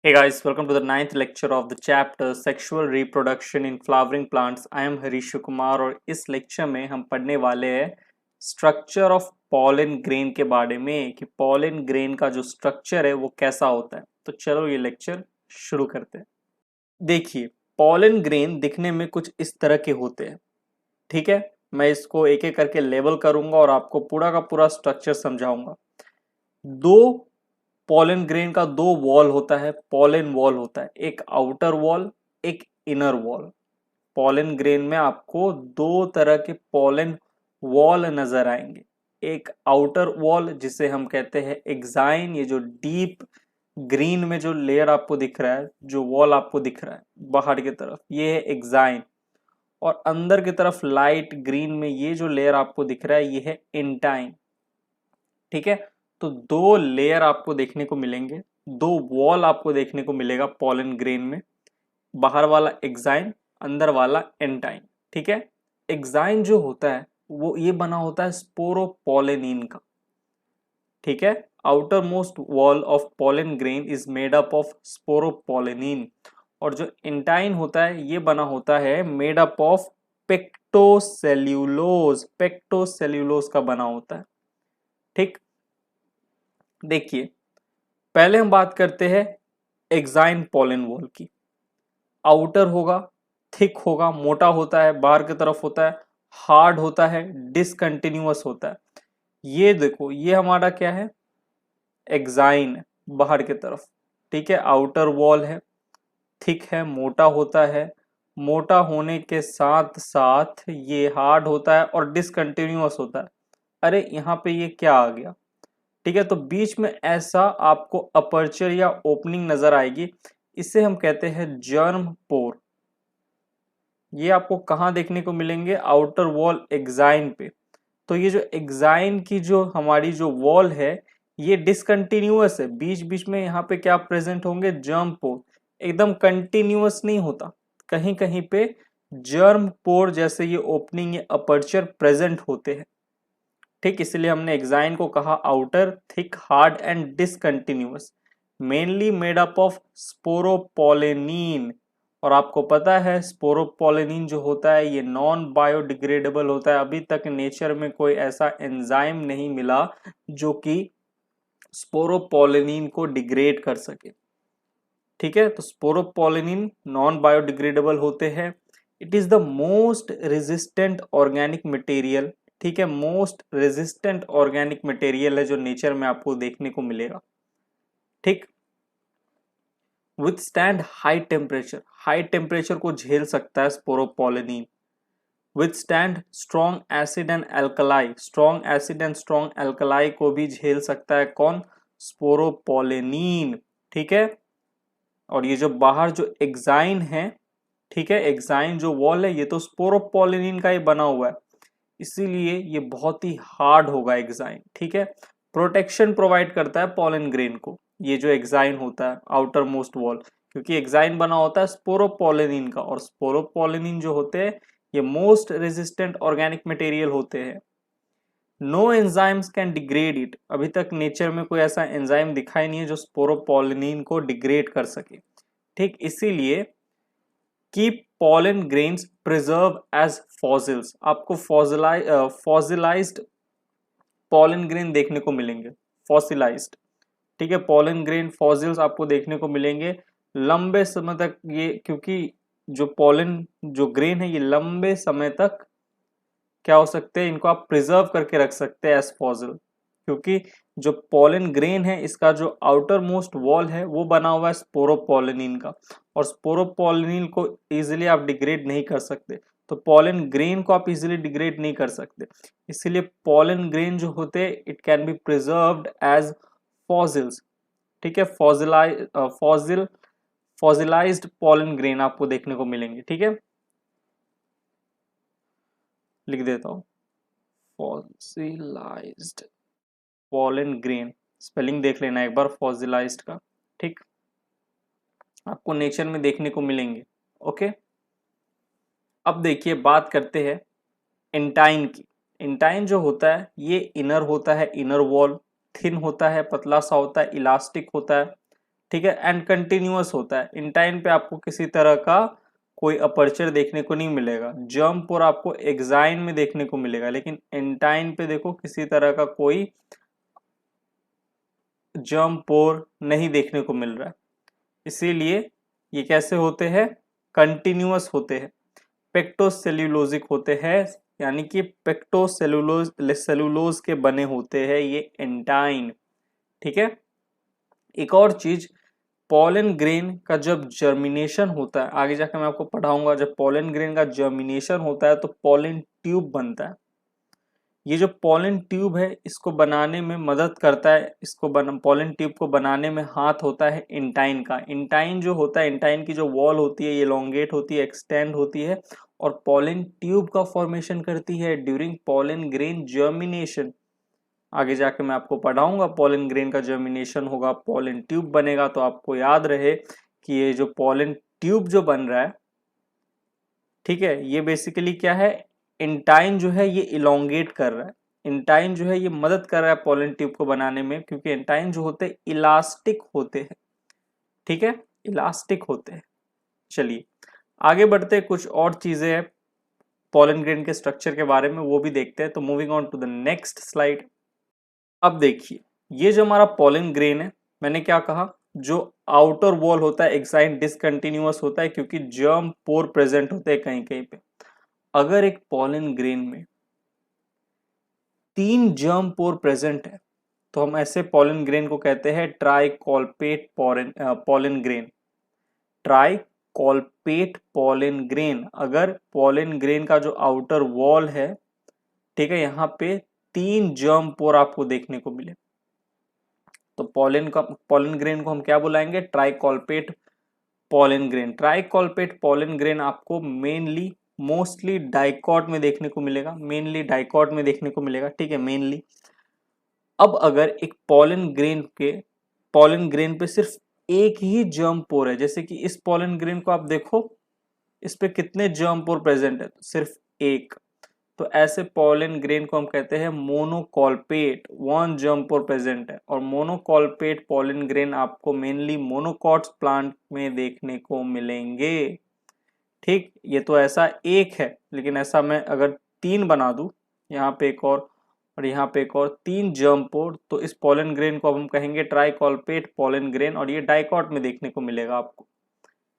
Hey guys, welcome to the ninth lecture of the chapter Sexual Reproduction in Flowering Plants. I am Harish Kumar और इस lecture में हम पढ़ने वाले हैं स्ट्रक्चर ऑफ पॉलन ग्रेन के बारे में कि पॉलन ग्रेन का जो स्ट्रक्चर है वो कैसा होता है। तो चलो ये लेक्चर शुरू करते हैं। देखिए, पॉलन ग्रेन दिखने में कुछ इस तरह के होते हैं। ठीक है, मैं इसको एक एक करके लेबल करूंगा और आपको पूरा का पूरा स्ट्रक्चर समझाऊंगा। दो पॉलन ग्रेन का दो वॉल होता है, पॉलन वॉल होता है, एक आउटर वॉल, एक इनर वॉल। पॉलन ग्रेन में आपको दो तरह के पॉलन वॉल नजर आएंगे। एक आउटर वॉल जिसे हम कहते हैं एक्साइन, ये जो डीप ग्रीन में जो लेयर आपको दिख रहा है, जो वॉल आपको दिख रहा है बाहर की तरफ, ये है एक्साइन। और अंदर की तरफ लाइट ग्रीन में ये जो लेयर आपको दिख रहा है ये है इंटाइन। ठीक है, तो दो लेयर आपको देखने को मिलेंगे, दो वॉल आपको देखने को मिलेगा पॉलन ग्रेन में। बाहर वाला एक्साइन, अंदर वाला एंटाइन। ठीक है, एक्साइन जो होता है वो ये बना होता है स्पोरोपोलेनिन का। ठीक है, outer most wall of pollen grain is made up of sporopollenin. और जो एंटाइन होता है ये बना होता है मेड अप ऑफ पेक्टोसेल्यूलोज। पेक्टोसेल्यूलोज का बना होता है। ठीक, देखिए पहले हम बात करते हैं एक्साइन पॉलन वॉल की। आउटर होगा, थिक होगा, मोटा होता है, बाहर की तरफ होता है, हार्ड होता है, डिसकंटिन्यूअस होता है। ये देखो, ये हमारा क्या है, एक्साइन बाहर की तरफ। ठीक है, आउटर वॉल है, थिक है, मोटा होता है, मोटा होने के साथ साथ ये हार्ड होता है और डिसकंटिन्यूअस होता है। अरे यहाँ पे ये क्या आ गया। ठीक है, तो बीच में ऐसा आपको अपर्चर या ओपनिंग नजर आएगी, इसे हम कहते हैं जर्म पोर। ये आपको कहाँ देखने को मिलेंगे, आउटर वॉल एक्साइन पे। तो ये जो एक्साइन की जो हमारी जो वॉल है ये डिसकंटिन्यूअस है, बीच बीच में यहाँ पे क्या प्रेजेंट होंगे, जर्म पोर। एकदम कंटिन्यूअस नहीं होता, कहीं कहीं पे जर्म पोर जैसे ये ओपनिंग या अपर्चर प्रेजेंट होते हैं। ठीक, इसलिए हमने एक्साइन को कहा outer, thick, hard and discontinuous, mainly made up of sporopollenin. और आपको पता है स्पोरोपोलेनिन जो होता है ये नॉन बायोडिग्रेडेबल होता है। अभी तक नेचर में कोई ऐसा एंजाइम नहीं मिला जो कि स्पोरोपोलेनिन को डिग्रेड कर सके। ठीक है, तो स्पोरोपोलेनिन नॉन बायोडिग्रेडेबल होते हैं। It is the most resistant organic material. ठीक है, मोस्ट रेजिस्टेंट ऑर्गेनिक मटेरियल है जो नेचर में आपको देखने को मिलेगा। ठीक, withstand high temperature, high temperature को झेल सकता है sporopollenin. Withstand strong acid and alkali, strong acid and strong alkali को भी झेल सकता है कौन, स्पोरोपोलेनिन। ठीक है, और ये जो बाहर जो एक्साइन है, ठीक है, एक्साइन जो वॉल है ये तो स्पोरोपोलेनिन का ही बना हुआ है, इसीलिए ये बहुत ही हार्ड होगा एक्साइन। ठीक है, प्रोटेक्शन प्रोवाइड करता है पॉलन ग्रेन को ये जो एक्साइन होता है आउटर मोस्ट वॉल, क्योंकि एक्साइन बना होता है स्पोरोपोलेनिन का, और स्पोरोपोलेनिन जो होते हैं ये मोस्ट रेजिस्टेंट ऑर्गेनिक मटेरियल होते हैं। No enzymes can degrade it, अभी तक नेचर में कोई ऐसा एंजाइम दिखाई नहीं है जो स्पोरोपोलेनिन को डिग्रेड कर सके। ठीक, इसीलिए keep pollen grains preserve as fossils, आपको फॉसिलाइज्ड पॉलन ग्रेन देखने को मिलेंगे, फॉसिलाइज्ड। ठीक है, पॉलन ग्रेन फॉसिल्स आपको देखने को मिलेंगे लंबे समय तक। ये क्योंकि जो पॉलन जो ग्रेन है ये लंबे समय तक क्या हो सकते हैं, इनको आप प्रिजर्व करके रख सकते हैं एज फॉसिल, क्योंकि जो पॉलन ग्रेन है इसका जो आउटर मोस्ट वॉल है वो बना हुआ है स्पोरोपोलेनिन का, और स्पोरोपोलेनिन को इजीली आप डिग्रेड नहीं कर सकते, तो पॉलन ग्रेन को आप इजीली डिग्रेड नहीं कर सकते। इसीलिए पॉलन ग्रेन जो होते हैं it can be preserved as fossils. ठीक है, फॉसिलाइज्ड पॉलन ग्रेन आपको देखने को मिलेंगे। ठीक है, लिख देता हूं, फॉसिलाइज्ड पॉलन ग्रेन, स्पेलिंग देख लेना एक बार फॉसिलाइज्ड का। ठीक, आपको नेचर में देखने को मिलेंगे। ओके, अब देखिए बात करते हैं एंटाइन की। एंटाइन जो होता है ये इनर होता है, इनर वॉल थिन होता है, पतला सा होता है, इलास्टिक होता है। ठीक है, एंड कंटिन्यूअस होता है। इंटाइन पे आपको किसी तरह का कोई अपर्चर देखने को नहीं मिलेगा। जर्म पोर आपको एक्साइन में देखने को मिलेगा, लेकिन इंटाइन पे देखो किसी तरह का कोई जर्म पोर नहीं देखने को मिल रहा है। इसीलिए ये कैसे होते हैं, कंटिन्यूअस होते हैं, पेक्टोसेल्यूलोजिक होते हैं, यानी कि पेक्टोसेल्यूलोज के बने होते हैं ये एंटाइन। ठीक है, एक और चीज, पॉलन ग्रेन का जब जर्मिनेशन होता है, आगे जाकर मैं आपको पढ़ाऊंगा, जब पॉलन ग्रेन का जर्मिनेशन होता है तो पॉलन ट्यूब बनता है। ये जो पॉलन ट्यूब है इसको बनाने में मदद करता है, पॉलन ट्यूब को बनाने में हाथ होता है इंटाइन का। इंटाइन जो होता है, इंटाइन की जो वॉल होती है ये एलोंगेट होती है, एक्सटेंड होती है और पॉलन ट्यूब का फॉर्मेशन करती है ड्यूरिंग पॉलन ग्रेन जर्मिनेशन। आगे जाके मैं आपको पढ़ाऊंगा, पॉलन ग्रेन का जर्मिनेशन होगा, पॉलन ट्यूब बनेगा, तो आपको याद रहे कि ये जो पॉलन ट्यूब जो बन रहा है, ठीक है, ये बेसिकली क्या है, इंटाइन जो है ये इलोंगेट कर रहा है। इंटाइन जो है ये मदद कर रहा है पॉलन ट्यूब को बनाने में, क्योंकि इंटाइन जो होते हैं इलास्टिक होते हैं। ठीक है, इलास्टिक होते हैं। चलिए आगे बढ़ते हैं, कुछ और चीजें हैं पॉलन ग्रेन के स्ट्रक्चर के बारे में, वो भी देखते हैं। तो moving on to the next slide. अब देखिए, ये जो हमारा पॉलन ग्रेन है, मैंने क्या कहा, जो आउटर वॉल होता है एक्साइन डिसकंटिन्यूअस होता है, क्योंकि जर्म पोर प्रेजेंट होते हैं कहीं कहीं पे। अगर एक पॉलन ग्रेन में 3 जर्म पोर प्रेजेंट है तो हम ऐसे पॉलन ग्रेन को कहते हैं ट्राइकॉल्पेट पॉलन ग्रेन। ट्राइकॉल्पेट पॉलन ग्रेन, अगर पॉलन ग्रेन का जो आउटर वॉल है, ठीक है, यहाँ पे 3 जर्म पोर आपको देखने को मिले, तो पॉलन ग्रेन को हम क्या बुलाएंगे, ट्राइकॉल्पेट पॉलन ग्रेन। ट्राइकॉल्पेट पॉलन ग्रेन आपको मेनली मोस्टली डाइकॉट में देखने को मिलेगा, मेनली डाइकॉट में देखने को मिलेगा। ठीक है, मेनली। अब अगर एक पॉलन ग्रेन पे सिर्फ एक ही जर्म पोर है, जैसे कि इस पॉलन ग्रेन को आप देखो, इस पे कितने जर्म पोर प्रेजेंट है, सिर्फ एक, तो ऐसे पॉलन ग्रेन को हम कहते हैं मोनोकॉल्पेट, 1 जर्म पोर प्रेजेंट है। और मोनोकॉल्पेट पॉलन ग्रेन आपको मेनली मोनोकॉट्स प्लांट में देखने को मिलेंगे। ठीक, ये तो ऐसा एक है, लेकिन ऐसा मैं अगर 3 बना दूं, यहाँ पे एक और यहाँ पे एक और, 3 जर्म पोर, तो इस पॉलन ग्रेन को अब हम कहेंगे ट्राइकॉल्पेट पॉलन ग्रेन, और ये डाइकॉट में देखने को मिलेगा आपको।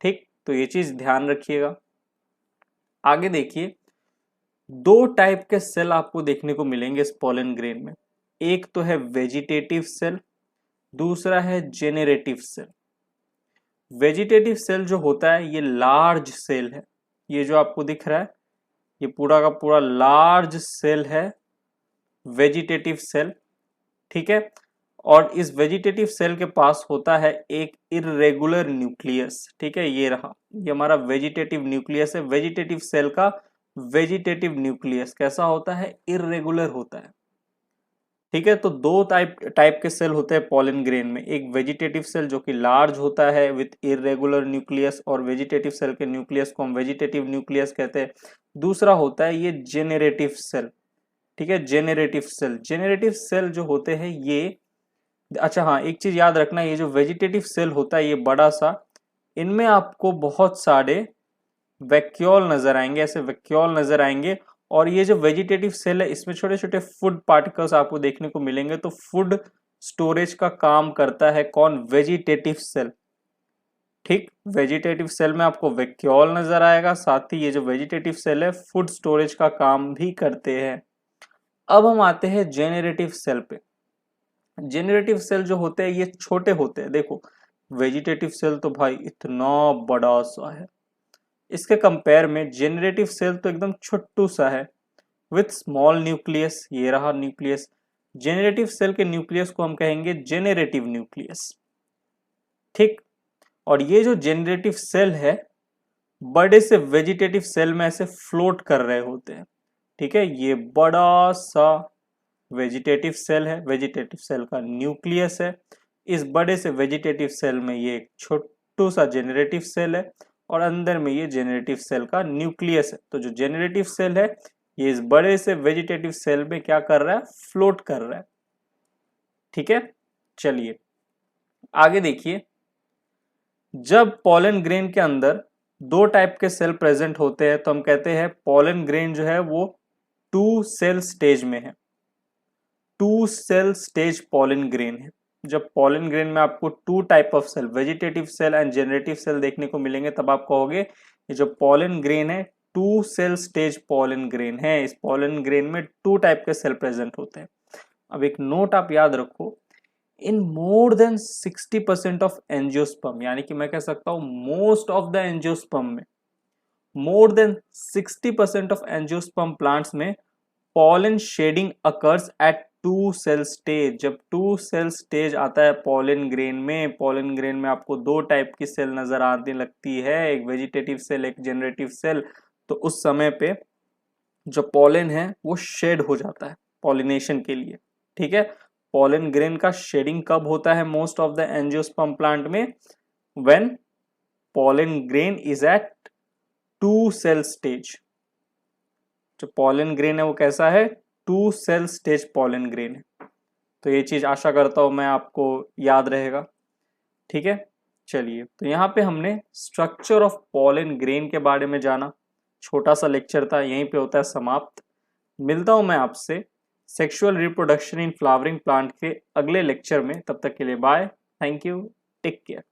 ठीक, तो ये चीज ध्यान रखिएगा। आगे देखिए, 2 टाइप के सेल आपको देखने को मिलेंगे इस पॉलन ग्रेन में। एक तो है वेजिटेटिव सेल, दूसरा है जेनेरेटिव सेल। वेजिटेटिव सेल जो होता है ये लार्ज सेल है, ये जो आपको दिख रहा है ये पूरा का पूरा लार्ज सेल है, वेजिटेटिव सेल। ठीक है, और इस वेजिटेटिव सेल के पास होता है एक इर्रेगुलर न्यूक्लियस। ठीक है, ये रहा, ये हमारा वेजिटेटिव न्यूक्लियस है। वेजिटेटिव सेल का वेजिटेटिव न्यूक्लियस कैसा होता है, इर्रेगुलर होता है। ठीक है, तो 2 टाइप के सेल होते हैं पॉलन ग्रेन में, एक वेजिटेटिव सेल जो कि लार्ज होता है विथ इरेगुलर न्यूक्लियस, और वेजिटेटिव सेल के न्यूक्लियस को हम वेजिटेटिव न्यूक्लियस कहते हैं। दूसरा होता है ये जेनेरेटिव सेल। ठीक है, जेनेरेटिव सेल जो होते हैं ये, अच्छा हाँ, एक चीज याद रखना, ये जो वेजिटेटिव सेल होता है ये बड़ा सा, इनमें आपको बहुत सारे वैक्यूल नजर आएंगे, ऐसे वैक्यूल नजर आएंगे। और ये जो वेजिटेटिव सेल है इसमें छोटे छोटे फूड पार्टिकल्स आपको देखने को मिलेंगे, तो फूड स्टोरेज का काम करता है कौन, वेजिटेटिव सेल। ठीक, वेजिटेटिव सेल में आपको वैक्यूल नजर आएगा, साथ ही ये जो वेजिटेटिव सेल है फूड स्टोरेज का काम भी करते हैं। अब हम आते हैं जेनेरेटिव सेल पे। जेनेरेटिव सेल जो होते हैं ये छोटे होते हैं, देखो वेजिटेटिव सेल तो भाई इतना बड़ा सा है, इसके कंपेयर में जेनरेटिव सेल तो एकदम छोटू सा है विथ स्मॉल न्यूक्लियस। ये रहा न्यूक्लियस, जेनरेटिव सेल के न्यूक्लियस को हम कहेंगे जेनरेटिव न्यूक्लियस। ठीक, और ये जो जेनरेटिव सेल है बड़े से वेजिटेटिव सेल में ऐसे फ्लोट कर रहे होते हैं। ठीक है, ये बड़ा सा वेजिटेटिव सेल है, वेजिटेटिव सेल का न्यूक्लियस है। इस बड़े से वेजिटेटिव सेल में ये एक छोटू सा जेनरेटिव सेल है, और अंदर में ये जेनरेटिव सेल का न्यूक्लियस है। तो जो जेनरेटिव सेल है ये इस बड़े से वेजिटेटिव सेल में क्या कर रहा है, फ्लोट कर रहा है। ठीक है, चलिए आगे देखिए, जब पॉलन ग्रेन के अंदर दो टाइप के सेल प्रेजेंट होते हैं तो हम कहते हैं पॉलन ग्रेन जो है वो 2 सेल स्टेज में है। 2 सेल स्टेज पॉलन ग्रेन है। जब पॉलन ग्रेन में आपको 2 type of cell, vegetative cell and generative cell देखने को मिलेंगे, तब आप कहोगे ये जो पॉलन ग्रेन है 2 सेल स्टेज पॉलन ग्रेन है। इस पॉलन ग्रेन में 2 टाइप के सेल प्रेजेंट होते हैं। अब एक नोट आप याद रखो, इन मोर देन 60% ऑफ एंजियोस्पर्म, यानी कि मैं कह सकता हूं मोस्ट ऑफ द एंजियोस्पर्म में, more than 60% of angiosperm plants में pollen shedding occurs at 2 cell stage. जब 2 सेल स्टेज आता है पॉलन ग्रेन में, पॉलन ग्रेन में आपको 2 टाइप की सेल नजर आने लगती है, एक वेजिटेटिव सेल एक जेनरेटिव सेल, तो उस समय पे जो पॉलन है वो शेड हो जाता है पॉलिनेशन के लिए। ठीक है, पॉलन ग्रेन का शेडिंग कब होता है most of the angiosperm plant में? When pollen grain is at 2 cell stage. जो पॉलन ग्रेन है वो कैसा है? 2 सेल स्टेज पॉलन ग्रेन है। तो ये चीज आशा करता हूं मैं आपको याद रहेगा। ठीक है, चलिए, तो यहाँ पे हमने स्ट्रक्चर ऑफ पॉलन ग्रेन के बारे में जाना। छोटा सा लेक्चर था, यहीं पे होता है समाप्त। मिलता हूं मैं आपसे sexual reproduction in flowering plant के अगले लेक्चर में। तब तक के लिए bye, thank you, take care.